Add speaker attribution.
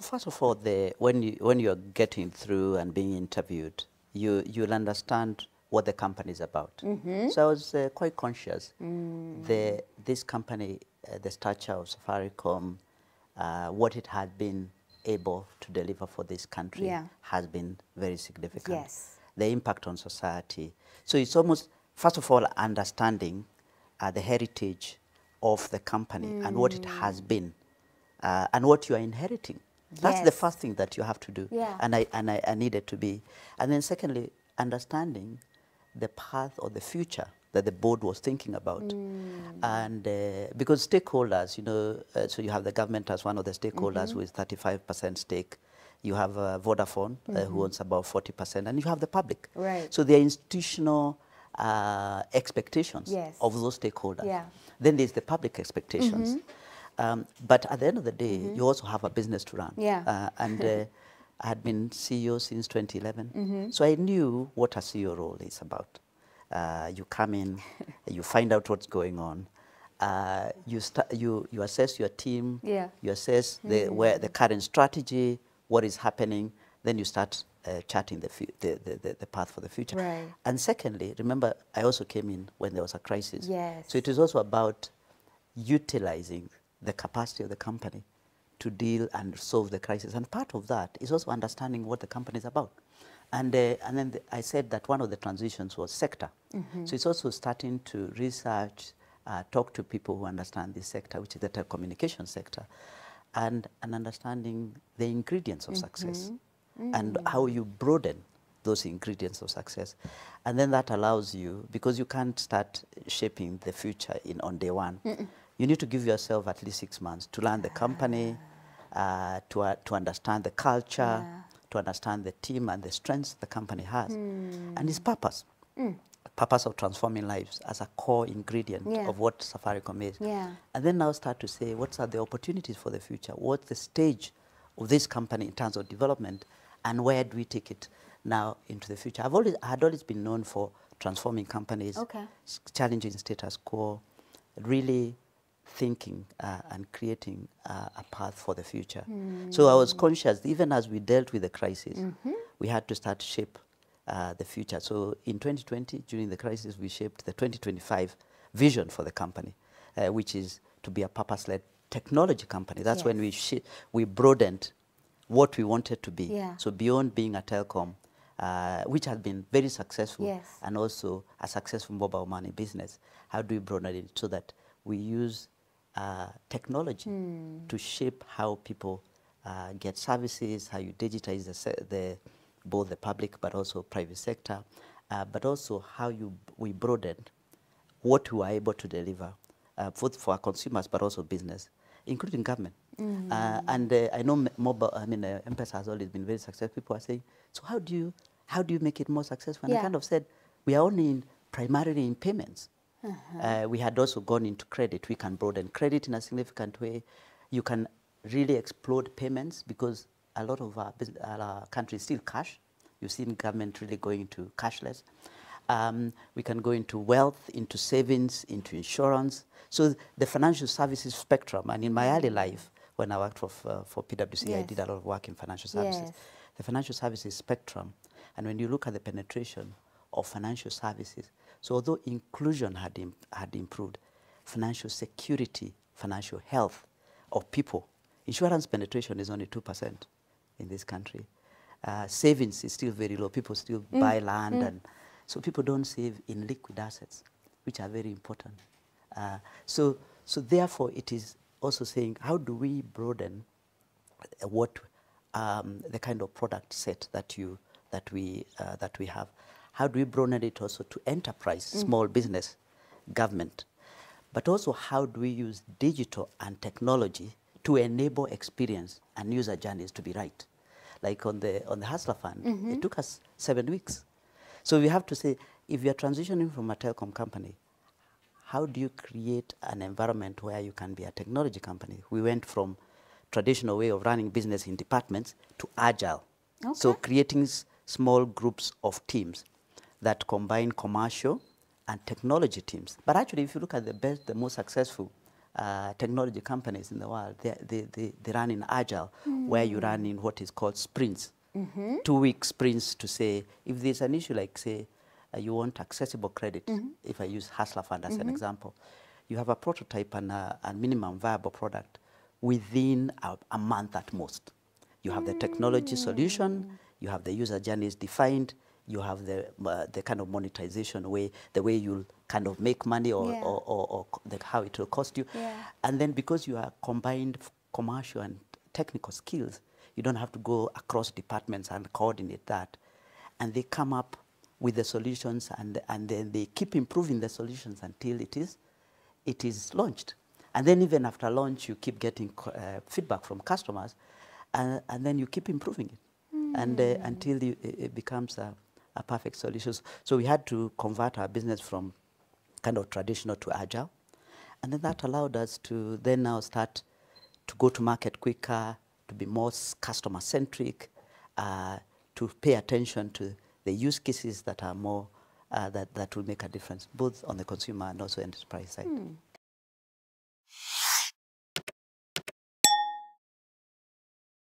Speaker 1: first of all, when you're getting through and being interviewed, you'll understand what the company is about. So I was quite conscious. This company, the stature of Safaricom, what it had been able to deliver for this country has been very significant.
Speaker 2: Yes.
Speaker 1: The impact on society. So it's almost, first of all, understanding the heritage of the company and what it has been and what you are inheriting. That's the first thing that you have to do.
Speaker 2: Yeah.
Speaker 1: And I needed to be. And then secondly, understanding the path or the future that the board was thinking about. And because stakeholders, you know, so you have the government as one of the stakeholders with 35% stake. You have Vodafone, who owns about 40%, and you have the public.
Speaker 2: Right.
Speaker 1: So there are institutional expectations of those stakeholders.
Speaker 2: Yeah.
Speaker 1: Then there's the public expectations. But at the end of the day, you also have a business to run.
Speaker 2: Yeah.
Speaker 1: And I had been CEO since 2011. So I knew what a CEO role is about. You come in, you find out what's going on. You assess your team.
Speaker 2: Yeah.
Speaker 1: You assess where the current strategy, what is happening. Then you start charting the path for the future.
Speaker 2: Right.
Speaker 1: And secondly, remember, I also came in when there was a crisis.
Speaker 2: Yes.
Speaker 1: So it is also about utilizing the capacity of the company to deal and solve the crisis. And part of that is also understanding what the company is about. And then I said that one of the transitions was sector. So it's also starting to research, talk to people who understand this sector, which is the telecommunications sector, and understanding the ingredients of success and how you broaden those ingredients of success. And then that allows you, because you can't start shaping the future on day one, you need to give yourself at least 6 months to learn the company, to understand the culture, to understand the team and the strengths the company has, and its purpose. Purpose of transforming lives as a core ingredient of what Safaricom is. And then now start to say, what are the opportunities for the future? What's the stage of this company in terms of development, and where do we take it now into the future? I had always been known for transforming companies, challenging status quo, really thinking and creating a path for the future. So I was conscious, even as we dealt with the crisis, we had to start to shape the future. So in 2020, during the crisis, we shaped the 2025 vision for the company, which is to be a purpose-led technology company. That's when we broadened what we wanted to be. So beyond being a telecom, which has been very successful, and also a successful mobile money business, how do we broaden it so that we use technology to shape how people get services, how you digitize both the public but also private sector, but also how we broadened what we are able to deliver both for our consumers but also business, including government. And I know M-Pesa has always been very successful. People are saying, so how do you make it more successful? And I kind of said, we are only primarily in payments. We had also gone into credit. We can broaden credit in a significant way. You can really explode payments because a lot of our country is still cash. You've seen government really going into cashless. We can go into wealth, into savings, into insurance. So the financial services spectrum, and in my early life, when I worked for PwC, I did a lot of work in financial services. The financial services spectrum, and when you look at the penetration of financial services, so although inclusion had improved, financial security, financial health of people, insurance penetration is only 2% in this country. Savings is still very low. People still buy land, and so people don't save in liquid assets, which are very important. So therefore, it is also saying, how do we broaden the kind of product set that we have? How do we broaden it also to enterprise, small business, government? But also, how do we use digital and technology to enable experience and user journeys to be right? Like on the Hustler Fund, it took us 7 weeks. So we have to say, if you're transitioning from a telecom company, how do you create an environment where you can be a technology company? We went from traditional way of running business in departments to agile. So creating small groups of teams that combine commercial and technology teams. But actually, if you look at the most successful technology companies in the world, they run in agile, where you run in what is called sprints. 2-week sprints to say, if there's an issue like, say, you want accessible credit, if I use Hustler Fund as an example, you have a prototype and a minimum viable product within a month at most. You have the technology solution, you have the user journeys defined, you have the kind of monetization way, the way you'll kind of make money or how it will cost you. And then because you are combined commercial and technical skills, you don't have to go across departments and coordinate that. And they come up with the solutions, and then they keep improving the solutions until it is launched. And then even after launch, you keep getting feedback from customers, and then you keep improving it, and until it becomes a perfect solution. So we had to convert our business from kind of traditional to agile, and then that allowed us to then now start to go to market quicker, to be more customer-centric, to pay attention to the use cases that are more, that will make a difference, both on the consumer and also enterprise side.